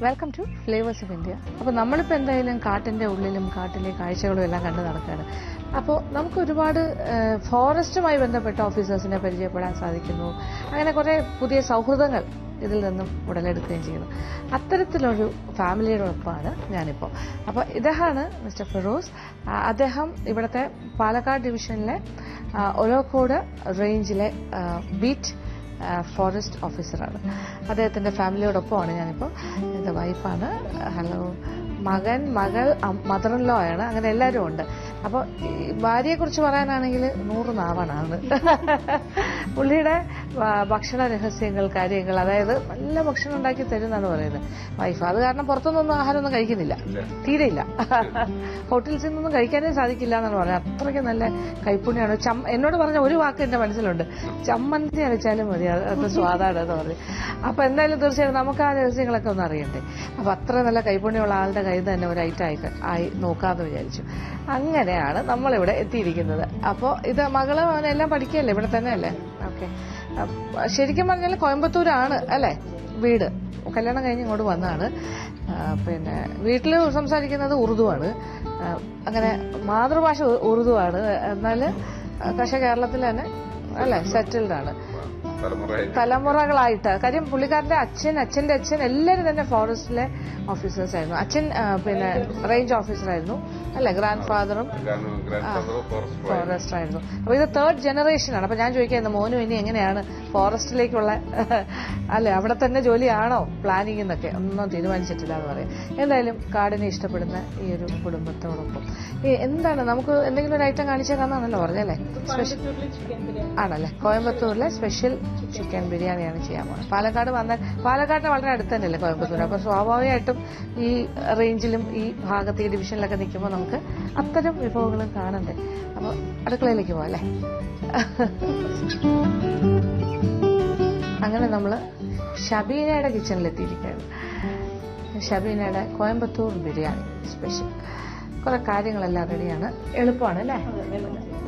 Welcome to flavours of India. അപ്പോൾ നമ്മളിപ്പോൾ എന്തായാലും കാട്ടിൻ്റെ ഉള്ളിലും കാട്ടിലെ കാഴ്ചകളും എല്ലാം കണ്ടു നടക്കുകയാണ്. അപ്പോൾ നമുക്ക് ഒരുപാട് ഫോറസ്റ്റുമായി ബന്ധപ്പെട്ട ഓഫീസേഴ്സിനെ പരിചയപ്പെടാൻ സാധിക്കുന്നു. അങ്ങനെ കുറേ പുതിയ സൗഹൃദങ്ങൾ ഇതിൽ നിന്നും ഉടലെടുക്കുകയും ചെയ്യുന്നു. അത്തരത്തിലൊരു ഫാമിലിയോടൊപ്പമാണ് ഞാനിപ്പോൾ. അപ്പോൾ ഇദ്ദേഹമാണ് മിസ്റ്റർ ഫിറോസ്. അദ്ദേഹം ഇവിടുത്തെ പാലക്കാട് ഡിവിഷനിലെ ഒലവക്കോട് റേഞ്ചിലെ ബീറ്റ് ഫോറസ്റ്റ് ഓഫീസറാണ്. അദ്ദേഹത്തിൻ്റെ ഫാമിലിയോടൊപ്പമാണ് ഞാനിപ്പോൾ. എൻ്റെ വൈഫാണ്. ഹലോ. മകൻ, മകൾ, മദർ ഇൻ ലോ ആണ്. അങ്ങനെ എല്ലാവരും ഉണ്ട്. അപ്പോൾ ഭാര്യയെക്കുറിച്ച് പറയാനാണെങ്കിൽ 100 നാവാണ്. പുള്ളിയുടെ ഭക്ഷണ രഹസ്യങ്ങൾ, കാര്യങ്ങൾ, അതായത് നല്ല ഭക്ഷണം ഉണ്ടാക്കി തരുമെന്നാണ് പറയുന്നത് വൈഫ്. അത് കാരണം പുറത്തുനിന്നൊന്നും ആഹാരമൊന്നും കഴിക്കുന്നില്ല, തീരെയില്ല. ഹോട്ടൽസിൽ നിന്നൊന്നും കഴിക്കാനേ സാധിക്കില്ല എന്നാണ് പറയുന്നത്. അത്രയ്ക്ക് നല്ല കൈപ്പുണ്യമാണ്. എന്നോട് പറഞ്ഞ ഒരു വാക്ക് എൻ്റെ മനസ്സിലുണ്ട്, ചമ്മന്തി അരച്ചാലും മതി, അത് സ്വാദാണ് എന്ന് പറഞ്ഞു. അപ്പോൾ എന്തായാലും തീർച്ചയായും നമുക്ക് ആ രഹസ്യങ്ങളൊക്കെ ഒന്ന് അറിയണ്ടേ. അപ്പോൾ അത്ര നല്ല കൈപ്പുണ്യമുള്ള ആളുടെ കയ്യിൽ തന്നെ ഒരു ഐറ്റം ആയി നോക്കാമെന്ന് വിചാരിച്ചു. അങ്ങനെയാണ് നമ്മളിവിടെ എത്തിയിരിക്കുന്നത്. അപ്പോൾ ഇത് മകള് എല്ലാം പഠിക്കുകയല്ലേ, ഇവിടെ തന്നെ അല്ലേ? ഓക്കെ. ശരിക്കും പറഞ്ഞാൽ കോയമ്പത്തൂരാണ് അല്ലേ വീട്. കല്യാണം കഴിഞ്ഞ് ഇങ്ങോട്ട് വന്നതാണ്. പിന്നെ വീട്ടിൽ സംസാരിക്കുന്നത് ഉറുദുവാണ്. അങ്ങനെ മാതൃഭാഷ ഉറുദുവാണ്. എന്നാൽ പക്ഷെ കേരളത്തിൽ തന്നെ അല്ലേ സെറ്റിൽഡ് ആണ് തലമുറകളായിട്ട്. കാര്യം പുള്ളിക്കാരന്റെ അച്ഛൻ്റെ അച്ഛൻ എല്ലാവരും തന്നെ ഫോറസ്റ്റിലെ ഓഫീസേഴ്സ് ആയിരുന്നു. അച്ഛൻ പിന്നെ റേഞ്ച് ഓഫീസറായിരുന്നു അല്ലെ, ഗ്രാൻഡ് ഫാദറും ഫോറസ്റ്റർ ആയിരുന്നു. അപ്പൊ ഇത് 3rd ജനറേഷനാണ്. അപ്പൊ ഞാൻ ചോദിക്കുന്നത് മോനും ഇനി എങ്ങനെയാണ് ഫോറസ്റ്റിലേക്കുള്ള അല്ലെ, അവിടെ തന്നെ ജോലിയാണോ പ്ലാനിങ് എന്നൊക്കെ ഒന്നും തീരുമാനിച്ചിട്ടില്ല എന്ന് പറയാം. എന്തായാലും കാടിനെ ഇഷ്ടപ്പെടുന്ന ഈ ഒരു കുടുംബത്തോടൊപ്പം എന്താണ് നമുക്ക് എന്തെങ്കിലും ഒരു ഐറ്റം കാണിച്ചു തരാമെന്നാണല്ലോ പറഞ്ഞല്ലേ? ആണല്ലേ, കോയമ്പത്തൂരിലെ സ്പെഷ്യൽ ചിക്കൻ ബിരിയാണിയാണ് ചെയ്യാൻ പോകുന്നത്. പാലക്കാടിന് വളരെ അടുത്ത് തന്നെയല്ലേ കോയമ്പത്തൂർ. അപ്പൊ സ്വാഭാവികമായിട്ടും ഈ റേഞ്ചിലും ഈ ഭാഗത്ത് ഈ ഡിവിഷനിലൊക്കെ നിൽക്കുമ്പോൾ നമുക്ക് അത്തരം വിഭവങ്ങളും കാണണ്ടേ. അപ്പൊ അടുക്കളയിലേക്ക് പോവാം അല്ലേ? അങ്ങനെ നമ്മള് ഷബീനയുടെ കിച്ചണിലെത്തിയിരിക്കുകയാണ്. ഷബീനയുടെ കോയമ്പത്തൂർ ബിരിയാണി സ്പെഷ്യൽ. കുറെ കാര്യങ്ങളെല്ലാം റെഡിയാണ്. എളുപ്പമാണ് അല്ലേ?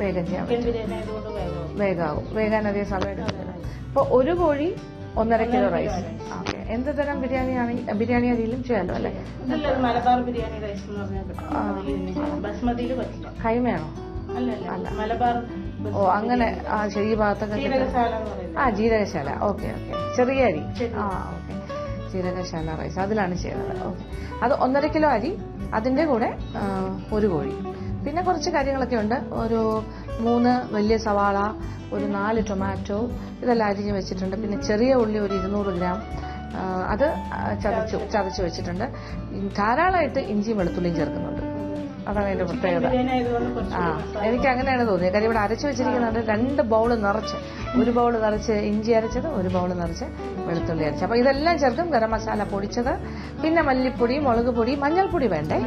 വേഗം ചെയ്യാൻ പറ്റും. വേഗാവും. വേഗാൻ അധികം സമയം എടുക്കുന്നില്ല. അപ്പോൾ ഒരു കോഴി 1.5 കിലോ റൈസ്. ഓക്കെ. എന്ത് തരം ബിരിയാണി അരിയിലും ചെയ്യാലോ അല്ലേ? മലബാർ ബിരിയാണി റൈസ് എന്ന് പറഞ്ഞാൽ ബസ്മതിയിൽ പറ്റില്ല. കൈമയാണോ? അല്ല, മലബാർ. ഓ അങ്ങനെ. ഈ ഭാഗത്തൊക്കെ ജീരകശാല. Okay okay. ചെറിയ അരി. ഓക്കെ. ജീരകശാല റൈസ് അതിലാണ് ചെയ്യുന്നത്. ഓക്കെ. അത് 1.5 കിലോ അരി, അതിന്റെ കൂടെ ഒരു കോഴി, പിന്നെ കുറച്ച് കാര്യങ്ങളൊക്കെ ഉണ്ട്. ഒരു 3 വലിയ സവാള, ഒരു 4 ടൊമാറ്റോ, ഇതെല്ലാം അരിഞ്ഞ് വെച്ചിട്ടുണ്ട്. പിന്നെ ചെറിയ ഉള്ളി ഒരു 200 ഗ്രാം, അത് ചതച്ച് വെച്ചിട്ടുണ്ട്. ധാരാളമായിട്ട് ഇഞ്ചിയും വെളുത്തുള്ളിയും ചേർക്കുന്നുണ്ട്. അതാണ് അതിന്റെ പ്രത്യേകത. എനിക്ക് അങ്ങനെയാണ് തോന്നിയത്. കാര്യം ഇവിടെ അരച്ചു വെച്ചിരിക്കുന്നുണ്ട് 2 ബൗൾ നിറച്ച്, ഒരു ബൗൾ നിറച്ച് ഇഞ്ചി അരച്ചത്, ഒരു ബൗൾ നിറച്ച് വെളുത്തുള്ളി അരച്ചത്. അപ്പൊ ഇതെല്ലാം ചേർക്കും. ഗരം മസാല പൊടിച്ചത്, പിന്നെ മല്ലിപ്പൊടി, മുളക് പൊടി, മഞ്ഞൾപ്പൊടി വേണ്ടേ?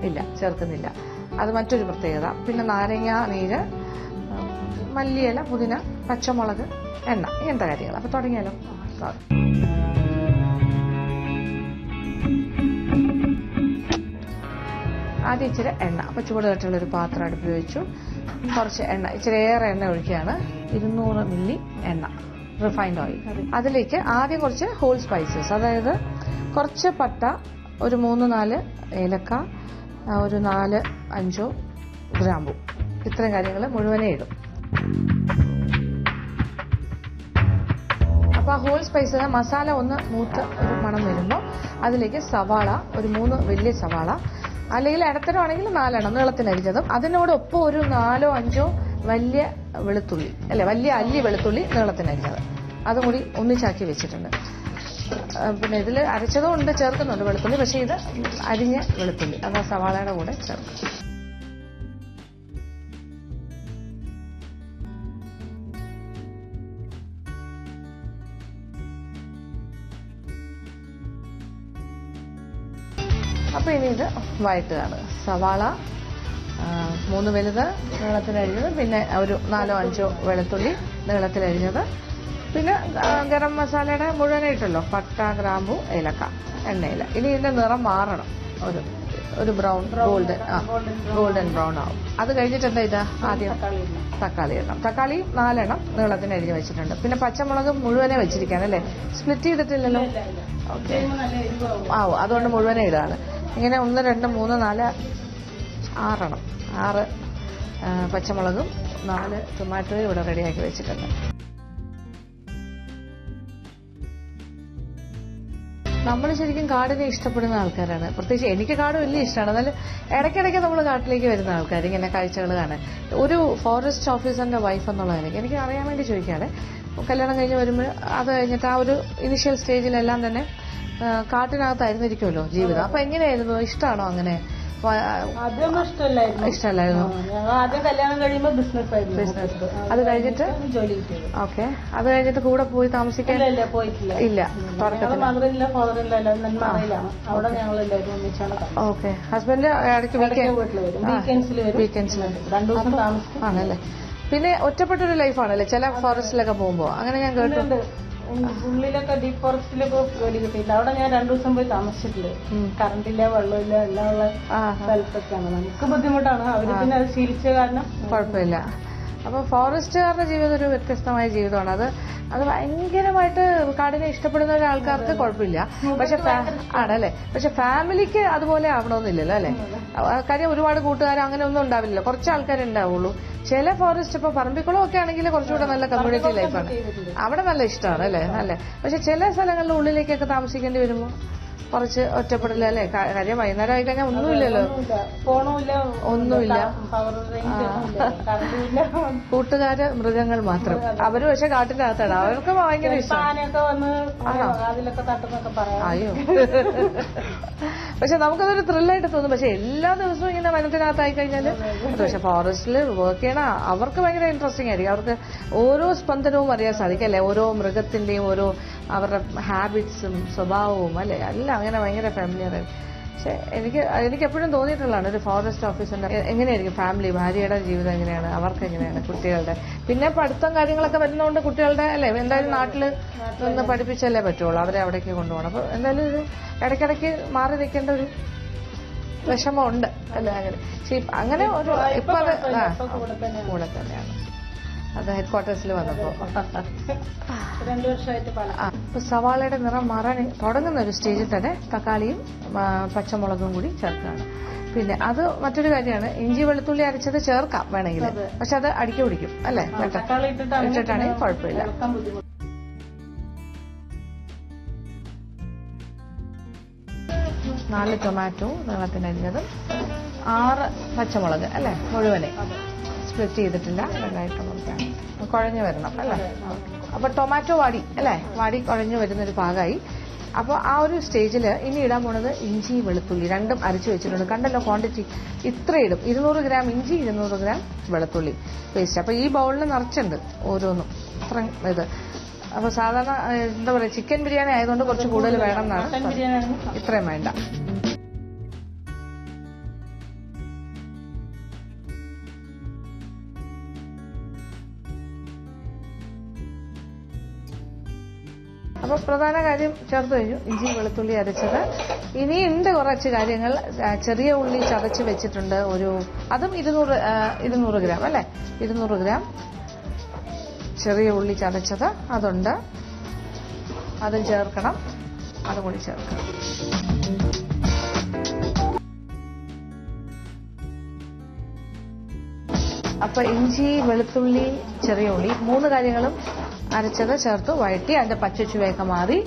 ഇല്ല ചേർക്കുന്നില്ല. അത് മറ്റൊരു പ്രത്യേകത. പിന്നെ നാരങ്ങ നീര്, മല്ലിയില, പുതിന, പച്ചമുളക്, എണ്ണ, ഇങ്ങനത്തെ കാര്യങ്ങൾ. അപ്പൊ തുടങ്ങിയാലോ? ആദ്യം ഇച്ചിരി എണ്ണ. അപ്പൊ ചൂടുകട്ടുള്ളൊരു പാത്രം അടുപ്പിൽ വെച്ചു. കുറച്ച് എണ്ണ, ഇച്ചിരി ഏറെ എണ്ണ ഒഴിക്കുകയാണ്. 200 മില്ലി എണ്ണ, റിഫൈൻഡ് ഓയിൽ. അതിലേക്ക് ആദ്യം കുറച്ച് ഹോൾ സ്പൈസസ്, അതായത് കുറച്ച് പട്ട, ഒരു 3-4 ഏലക്ക, ഒരു 4-5 ഗ്രാമ്പു, ഇത്രയും കാര്യങ്ങൾ മുഴുവനേ ഇടും. അപ്പൊ ആ ഹോൾ സ്പൈസ് മസാല ഒന്ന് മൂത്ത് ഒരു മണം വരുമ്പോൾ അതിലേക്ക് സവാള, ഒരു 3 വലിയ സവാള, അല്ലെങ്കിൽ ഇടത്തരമാണെങ്കിൽ 4 നീളത്തിനരിഞ്ഞതും, അതിനോടൊപ്പം ഒരു 4-5 വലിയ വെളുത്തുള്ളി അല്ലെ, വലിയ അല്ലി വെളുത്തുള്ളി നീളത്തിനരിഞ്ഞത്, അതും കൂടി ഒന്നിച്ചാക്കി വെച്ചിട്ടുണ്ട്. പിന്നെ ഇതിൽ അരച്ചതും ഉണ്ട്, ചേർക്കുന്നുണ്ട് വെളുത്തുള്ളി, പക്ഷേ ഇത് അരിഞ്ഞ വെളുത്തുള്ളി, അത് ആ സവാളയുടെ കൂടെ ചേർക്കും. അപ്പൊ ഇനി ഇത് വഴറ്റുകയാണ്. സവാള 3 വലുത് നീളത്തിലരിഞ്ഞത്, പിന്നെ ഒരു 4-5 വെളുത്തുള്ളി നീളത്തിലരിഞ്ഞത്, പിന്നെ ഗരം മസാലയുടെ മുഴുവനായിട്ടല്ലോ, പട്ട, ഗ്രാമ്പു, ഏലക്ക, എണ്ണയില. ഇനി ഇതിന്റെ നിറം മാറണം. ഒരു ഒരു ബ്രൗൺ ഗോൾഡൻ ബ്രൗൺ ആവും. അത് കഴിഞ്ഞിട്ട് എന്താ ഇതാ ആദ്യം തക്കാളി ഇടണം. തക്കാളി 4 എണ്ണം നീളത്തിന് അരിഞ്ഞ് വെച്ചിട്ടുണ്ട്. പിന്നെ പച്ചമുളക് മുഴുവനെ വെച്ചിരിക്കാനല്ലേ, സ്പ്ലിറ്റ് ചെയ്തിട്ടില്ലല്ലോ. ഓക്കെ, അതുകൊണ്ട് മുഴുവനെ ഇടാണ്. ഇങ്ങനെ 1, 2, 3, 4, 6 എണ്ണം 6 പച്ചമുളകും 4 ടൊമാറ്റോയും ഇവിടെ റെഡിയാക്കി വെച്ചിട്ടുണ്ട്. നമ്മൾ ശരിക്കും കാടിനെ ഇഷ്ടപ്പെടുന്ന ആൾക്കാരാണ്. പ്രത്യേകിച്ച് എനിക്ക് കാട് വലിയ ഇഷ്ടമാണ്. എന്നാലും ഇടയ്ക്കിടയ്ക്ക് നമ്മൾ കാട്ടിലേക്ക് വരുന്ന ആൾക്കാർ ഇങ്ങനെ കാഴ്ചകൾ കാണാൻ. ഒരു ഫോറസ്റ്റ് ഓഫീസറിന്റെ വൈഫ് എന്നുള്ള എനിക്ക് അറിയാൻ വേണ്ടി ചോദിക്കുകയാണ്. കല്യാണം കഴിഞ്ഞ് വരുമ്പോൾ അത് കഴിഞ്ഞിട്ട് ആ ഒരു ഇനിഷ്യൽ സ്റ്റേജിലെല്ലാം തന്നെ കാട്ടിനകത്തായിരുന്നിരിക്കുമല്ലോ ജീവിതം. അപ്പൊ എങ്ങനെയായിരുന്നു? ഇഷ്ടമാണോ അങ്ങനെ? അതൊന്നും ഇഷ്ടമല്ലായിരുന്നു. ആദ്യം കല്യാണം കഴിയുമ്പോൾ ബിസിനസ്. അത് കഴിഞ്ഞിട്ട് ജോലി കിട്ടിയത്. ഓക്കെ, അത് കഴിഞ്ഞിട്ട് കൂടെ പോയി താമസിക്കാൻ പോയിട്ടില്ല. ഇല്ല, മദറില്ല ഫാദറില്ല നെന്മാറയിലാണ്. അവിടെ ഞങ്ങൾ എല്ലാവരും ഒന്നിച്ചാണ്. ഓക്കെ, ഹസ്ബൻഡ് ഇടയ്ക്ക് വീക്കെൻഡ്സിൽ 2 ദിവസം താമസിക്കും. ആണല്ലേ. പിന്നെ ഒറ്റപ്പെട്ടൊരു ലൈഫാണല്ലേ ചില ഫോറസ്റ്റിലൊക്കെ പോകുമ്പോ, അങ്ങനെ ഞാൻ കേട്ടു. ഉള്ളിലൊക്കെ ഡീപ് ഫോറസ്റ്റിലൊക്കെ ജോലി കിട്ടിയില്ല. അവിടെ ഞാൻ 2 ദിവസം പോയി താമസിച്ചിട്ടില്ല. കറണ്ടില്ല, വെള്ളമില്ല, എല്ലാം ഉള്ള സ്ഥലത്തൊക്കെയാണ്. നമുക്ക് ബുദ്ധിമുട്ടാണ്. അവര് പിന്നെ അത് ശീലിച്ച കാരണം കുഴപ്പമില്ല. അപ്പൊ ഫോറസ്റ്റുകാരുടെ ജീവിതം ഒരു വ്യത്യസ്തമായ ജീവിതമാണ്. അത് ഭയങ്കരമായിട്ട് കാടിനെ ഇഷ്ടപ്പെടുന്ന ഒരാൾക്കാർക്ക് കുഴപ്പമില്ല. പക്ഷെ ആണല്ലേ, പക്ഷെ ഫാമിലിക്ക് അതുപോലെ ആവണമെന്നില്ലല്ലോ അല്ലെ. കാര്യം ഒരുപാട് കൂട്ടുകാർ അങ്ങനെ ഒന്നും ഉണ്ടാവില്ലല്ലോ, കുറച്ച് ആൾക്കാരെ ഉണ്ടാവുള്ളൂ. ചില ഫോറസ്റ്റ് ഇപ്പൊ പറമ്പിക്കുളം ഒക്കെ ആണെങ്കിൽ കുറച്ചുകൂടെ നല്ല കമ്മ്യൂണിറ്റി ലൈഫാണ്. അവിടെ നല്ല ഇഷ്ടമാണ് അല്ലേ, നല്ല. പക്ഷെ ചില സ്ഥലങ്ങളിൽ ഉള്ളിലേക്കൊക്കെ താമസിക്കേണ്ടി വരുമ്പോൾ കുറച്ച് ഒറ്റപ്പെടില്ല അല്ലേ. കാര്യം വൈകുന്നേരം ആയി കഴിഞ്ഞാൽ ഒന്നുമില്ലല്ലോ, ഒന്നുമില്ല. കൂട്ടുകാര് മൃഗങ്ങൾ മാത്രം. അവര് പക്ഷെ കാട്ടിന്റെ അകത്താണ്. അവർക്ക് ഭയങ്കര ഇഷ്ടമാണ്. അയ്യോ, പക്ഷെ നമുക്കതൊരു ത്രില്ലായിട്ട് തോന്നും. പക്ഷെ എല്ലാ ദിവസവും ഇങ്ങനെ വനത്തിനകത്തായി കഴിഞ്ഞാൽ, പക്ഷെ ഫോറസ്റ്റിൽ വർക്ക് ചെയ്യണ അവർക്ക് ഭയങ്കര ഇൻട്രസ്റ്റിംഗ് ആയിരിക്കും. അവർക്ക് ഓരോ സ്പന്ദനവും അറിയാൻ സാധിക്കും അല്ലെ, ഓരോ മൃഗത്തിന്റെയും ഓരോ അവരുടെ ഹാബിറ്റ്സും സ്വഭാവവും അല്ലെ, എല്ലാം അങ്ങനെ ഭയങ്കര ഫാമിലിയർ ആയിരിക്കും. പക്ഷെ എനിക്ക് എപ്പോഴും തോന്നിയിട്ടുള്ളതാണ് ഒരു ഫോറസ്റ്റ് ഓഫീസറിന്റെ എങ്ങനെയായിരിക്കും ഫാമിലി, ഭാര്യയുടെ ജീവിതം എങ്ങനെയാണ്, അവർക്ക് എങ്ങനെയാണ്, കുട്ടികളുടെ. പിന്നെ പഠിത്തം കാര്യങ്ങളൊക്കെ വരുന്നതുകൊണ്ട് കുട്ടികളുടെ അല്ലെ എന്തായാലും നാട്ടിൽ നിന്ന് പഠിപ്പിച്ചല്ലേ പറ്റുള്ളൂ, അവരെ അവിടേക്ക് കൊണ്ടുപോകണം. അപ്പൊ എന്തായാലും ഒരു ഇടയ്ക്കിടയ്ക്ക് മാറി നിൽക്കേണ്ട ഒരു വിഷമമുണ്ട് അല്ലെ. അങ്ങനെ ഒരു ഇപ്പൊ അത് കൂടെ തന്നെയാണ്. അത് ഹെഡ് ക്വാർട്ടേഴ്സിൽ വന്നപ്പോ 2 വർഷമായിട്ട് ഇപ്പൊ സവാളയുടെ നിറം മാറാൻ തുടങ്ങുന്ന ഒരു സ്റ്റേജിൽ തന്നെ തക്കാളിയും പച്ചമുളകും കൂടി ചേർക്കുകയാണ്. പിന്നെ അത് മറ്റൊരു കാര്യമാണ്, ഇഞ്ചി വെളുത്തുള്ളി അരച്ചത് ചേർക്കാം വേണമെങ്കിൽ, പക്ഷെ അത് അടിക്ക് പിടിക്കും അല്ലെ, ഇട്ടിട്ടാണെങ്കിൽ കുഴപ്പമില്ല. 4 ടൊമാറ്റോ നീളത്തിനരിഞ്ഞതും 6 പച്ചമുളക് അല്ലെ മുഴുവനെ സ്പ്ലിറ്റ് ചെയ്തിട്ടില്ല, വെള്ളമായിട്ട് മുറിക്കാണ്. കുഴഞ്ഞു വരണം അല്ലേ. അപ്പൊ ടൊമാറ്റോ വാടി അല്ലേ, വാടി കുഴഞ്ഞു വരുന്നൊരു പാകമായി. അപ്പോൾ ആ ഒരു സ്റ്റേജിൽ ഇനി ഇടാൻ പോണത് ഇഞ്ചി വെളുത്തുള്ളി രണ്ടും അരച്ചു വെച്ചിട്ടുണ്ട്. കണ്ടല്ലോ ക്വാണ്ടിറ്റി, ഇത്ര ഇടും. 200 ഗ്രാം ഇഞ്ചി, 200 ഗ്രാം വെളുത്തുള്ളി പേസ്റ്റ്. അപ്പൊ ഈ ബൗളിൽ നിറച്ചുണ്ട് ഓരോന്നും അത്ര ഇത്. അപ്പൊ സാധാരണ എന്താ പറയാ, ചിക്കൻ ബിരിയാണി ആയതുകൊണ്ട് കുറച്ച് കൂടുതൽ വേണം എന്നാണ്, ഇത്രയും വേണ്ട. അപ്പൊ പ്രധാന കാര്യം ചേർത്ത് കഴിഞ്ഞു, ഇഞ്ചി വെളുത്തുള്ളി അരച്ചത്. ഇനിയുണ്ട് കുറച്ച് കാര്യങ്ങൾ. ചെറിയ ഉള്ളി ചതച്ച് വെച്ചിട്ടുണ്ട്, അതും 200 ഗ്രാം അല്ലെ, 200 ഗ്രാം ചെറിയ ഉള്ളി ചതച്ചത് അതുണ്ട്, അതും ചേർക്കണം, അതും കൂടി ചേർക്കണം. അപ്പൊ ഇഞ്ചി വെളുത്തുള്ളി ചെറിയ ഉള്ളി 3 കാര്യങ്ങളും അരച്ചത് ചേർത്ത് വഴറ്റി അതിന്റെ പച്ചച്ചുവയൊക്കെ മാറി.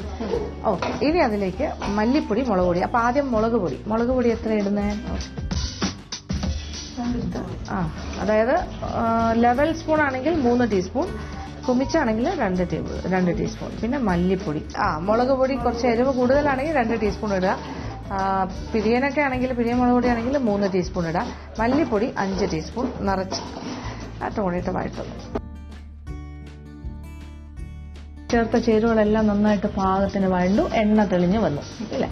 ഓക്കെ, ഇനി അതിലേക്ക് മല്ലിപ്പൊടി, മുളക് പൊടി. അപ്പൊ ആദ്യം മുളക് പൊടി എത്ര ഇടുന്നേ? അതായത് ലെവൽ സ്പൂൺ ആണെങ്കിൽ 3 ടീസ്പൂൺ, കുമിച്ചാണെങ്കിൽ 2 ടീസ്പൂൺ. പിന്നെ മല്ലിപ്പൊടി, മുളക് പൊടി കുറച്ച് എരിവ് കൂടുതലാണെങ്കിൽ 2 ടീസ്പൂൺ ഇടുക. പിരിയനൊക്കെ ആണെങ്കിൽ, പിരിയൻ മുളക് പൊടി ആണെങ്കിൽ 3 ടീസ്പൂൺ ഇടാം. മല്ലിപ്പൊടി 5 ടീസ്പൂൺ നിറച്ച് ആട്ടം കൂടിയിട്ട് വഴറ്റുന്നു. ചേർത്ത ചേരുവകളെല്ലാം നന്നായിട്ട് പാകത്തിന് വഴണ്ടു, എണ്ണ തെളിഞ്ഞ് വന്നു ഇല്ലേ.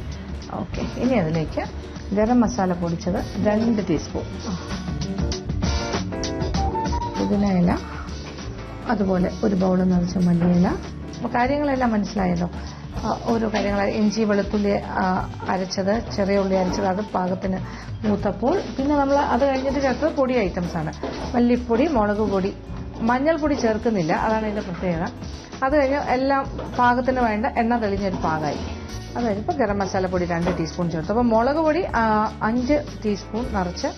ഓക്കെ, ഇനി അതിലേക്ക് ഗരം മസാല പൊടിച്ചത് 2 ടീസ്പൂൺ, പുതിനയില, അതുപോലെ 1 ബൗൾ നിറച്ച മല്ലിയില. അപ്പോൾ കാര്യങ്ങളെല്ലാം മനസ്സിലായല്ലോ. ഓരോ കാര്യങ്ങൾ ഇഞ്ചി വെളുത്തുള്ളി അരച്ചത്, ചെറിയ ഉള്ളി അരച്ചത്, അത് പാകത്തിന് മൂത്തപ്പോൾ പിന്നെ നമ്മൾ അത് കഴിഞ്ഞിട്ട് ചേർത്തത് പൊടി ഐറ്റംസ് ആണ്. മല്ലിപ്പൊടി, മുളക് പൊടി, മഞ്ഞൾപ്പൊടി ചേർക്കുന്നില്ല, അതാണ് ഇതിന്റെ പ്രത്യേകത. അത് കഴിഞ്ഞ് എല്ലാം പാകത്തിന് വേണ്ട എണ്ണ തെളിഞ്ഞൊരു പാകമായി. അത് കഴിഞ്ഞപ്പോൾ ഗരം മസാലപ്പൊടി 2 ടീസ്പൂൺ ചേർത്തു. അപ്പോൾ മുളക് പൊടി 5 ടീസ്പൂൺ നിറച്ച്,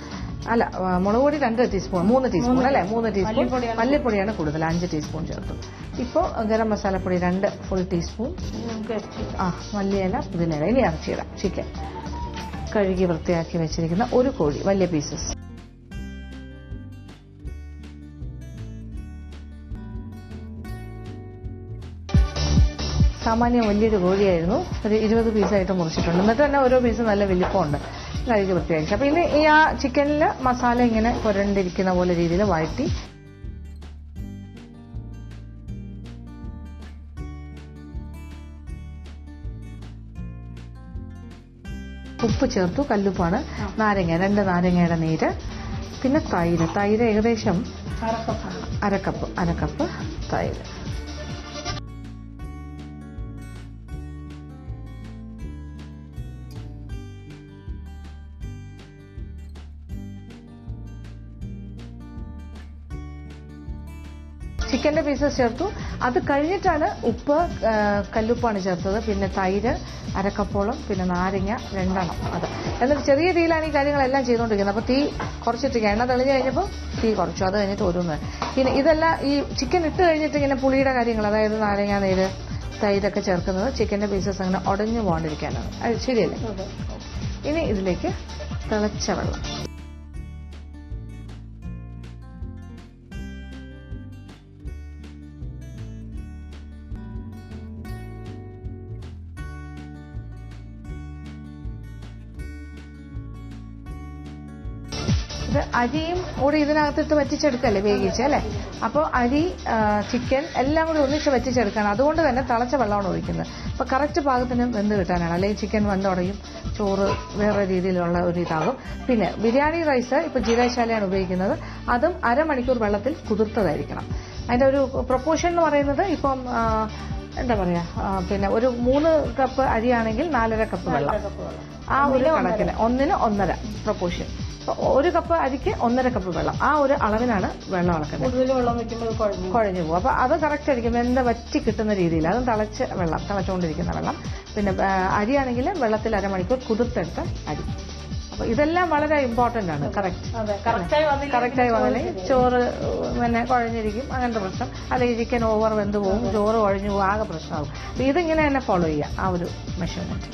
അല്ല മുളക് പൊടി 2 ടീസ്പൂൺ 3 ടീസ്പൂൺ അല്ലേ, 3 ടീസ്പൂൺ. മല്ലിപ്പൊടിയാണ് കൂടുതൽ, 5 ടീസ്പൂൺ ചേർത്തു. ഇപ്പോൾ ഗരം മസാലപ്പൊടി 2 ഫുൾ ടീസ്പൂൺ. മല്ലിയില, പുതിനയില. ഇനി ഇറച്ചിയിടാം. ചിക്കൻ കഴുകി വൃത്തിയാക്കി വെച്ചിരിക്കുന്ന ഒരു കോഴി, വലിയ പീസസ്. സാമാന്യം വലിയൊരു കോഴിയായിരുന്നു, ഒരു 20 പീസായിട്ട് മുറിച്ചിട്ടുണ്ട്. എന്നിട്ട് തന്നെ ഓരോ പീസ് നല്ല വലിപ്പമുണ്ട്. കഴുകി വൃത്തിയാക്കി. അപ്പോൾ ഇനി ഈ ആ ചിക്കനിൽ മസാല ഇങ്ങനെ പുരണ്ടിരിക്കുന്ന പോലെ രീതിയിൽ വഴറ്റി ഉപ്പ് ചേർത്തു. കല്ലുപ്പാണ്. നാരങ്ങ, 2 നാരങ്ങയുടെ നീര്, പിന്നെ തൈര് ഏകദേശം അരക്കപ്പ് തൈര്. ചിക്കന്റെ പീസസ് ചേർത്തു. അത് കഴിഞ്ഞിട്ടാണ് ഉപ്പ്, കല്ലുപ്പാണ് ചേർത്തത്. പിന്നെ തൈര് അരക്കപ്പോളം, പിന്നെ നാരങ്ങ 2 എണ്ണം. അത് എന്നിട്ട് ചെറിയ തീയിലാണ് ഈ കാര്യങ്ങളെല്ലാം ചെയ്തുകൊണ്ടിരിക്കുന്നത്. അപ്പോൾ തീ കുറച്ചിട്ടിരിക്കുക. എണ്ണ തെളിഞ്ഞ് കഴിഞ്ഞപ്പോൾ തീ കുറച്ചു. അത് കഴിഞ്ഞിട്ട് ഓരോന്ന്. പിന്നെ ഇതെല്ലാം ഈ ചിക്കൻ ഇട്ട് കഴിഞ്ഞിട്ട് ഇങ്ങനെ പുളിയുടെ കാര്യങ്ങൾ, അതായത് നാരങ്ങ നീര്, തൈരൊക്കെ ചേർക്കുന്നത് ചിക്കന്റെ പീസസ് അങ്ങനെ ഉടഞ്ഞു പോകാണ്ടിരിക്കാനാണ്. അത് ശരിയല്ലേ? ഇനി ഇതിലേക്ക് തിളച്ച വെള്ളം. ഇത് അരിയും കൂടി ഇതിനകത്തിട്ട് വറ്റിച്ചെടുക്കല്ലേ, വേവിച്ച് അല്ലേ? അപ്പോൾ അരി, ചിക്കൻ എല്ലാം കൂടി ഒന്നിച്ച് വറ്റിച്ചെടുക്കണം. അതുകൊണ്ട് തന്നെ തിളച്ച വെള്ളമാണ് ഒഴിക്കുന്നത്. അപ്പോൾ കറക്റ്റ് പാകത്തിന് വെന്ത് കിട്ടാനാണ്. അല്ലെങ്കിൽ ചിക്കൻ വെന്തുടയും, ചോറ് വേറെ രീതിയിലുള്ള ഒരു ഇതാകും. പിന്നെ ബിരിയാണി റൈസ് ഇപ്പോൾ ജീരകശാലയാണ് ഉപയോഗിക്കുന്നത്. അതും അരമണിക്കൂർ വെള്ളത്തിൽ കുതിർത്തതായിരിക്കണം. അതിൻ്റെ ഒരു പ്രൊപ്പോർഷൻ എന്ന് പറയുന്നത് ഇപ്പം എന്താ പറയാ, പിന്നെ ഒരു 3 കപ്പ് അരിയാണെങ്കിൽ 4.5 കപ്പ് വെള്ളം. ആ ഒരു കണക്കിന് 1 ന് 1.5 പ്രൊപ്പോർഷൻ. 1 കപ്പ് അരിക്ക് 1.5 കപ്പ് വെള്ളം. ആ ഒരു അളവിനാണ് വെള്ളം അളക്കുന്നത്. കൂടുതൽ വെള്ളം വെക്കുമ്പോൾ കുഴഞ്ഞു പോകും. അപ്പോൾ അത് കറക്റ്റ് ആയിരിക്കും, എന്താ വറ്റി കിട്ടുന്ന രീതിയിൽ. അതും തിളച്ചുകൊണ്ടിരിക്കുന്ന വെള്ളം. പിന്നെ അരിയാണെങ്കിൽ വെള്ളത്തിൽ അരമണിക്കൂർ കുതിർത്തെടുത്ത അരി. അപ്പോൾ ഇതെല്ലാം വളരെ ഇമ്പോർട്ടന്റ് ആണ്. കറക്റ്റായി വന്നില്ലെങ്കിൽ ചോറ് പിന്നെ കുഴഞ്ഞിരിക്കും, അങ്ങനത്തെ പ്രശ്നം. അല്ലെങ്കിൽ ചിക്കൻ ഓവർ വെന്ത് പോകും, ചോറ് കുഴഞ്ഞു പോകും, ആകെ പ്രശ്നമാകും. അപ്പോൾ ഇതിങ്ങനെ തന്നെ ഫോളോ ചെയ്യുക, ആ ഒരു മെഷർമെന്റ്.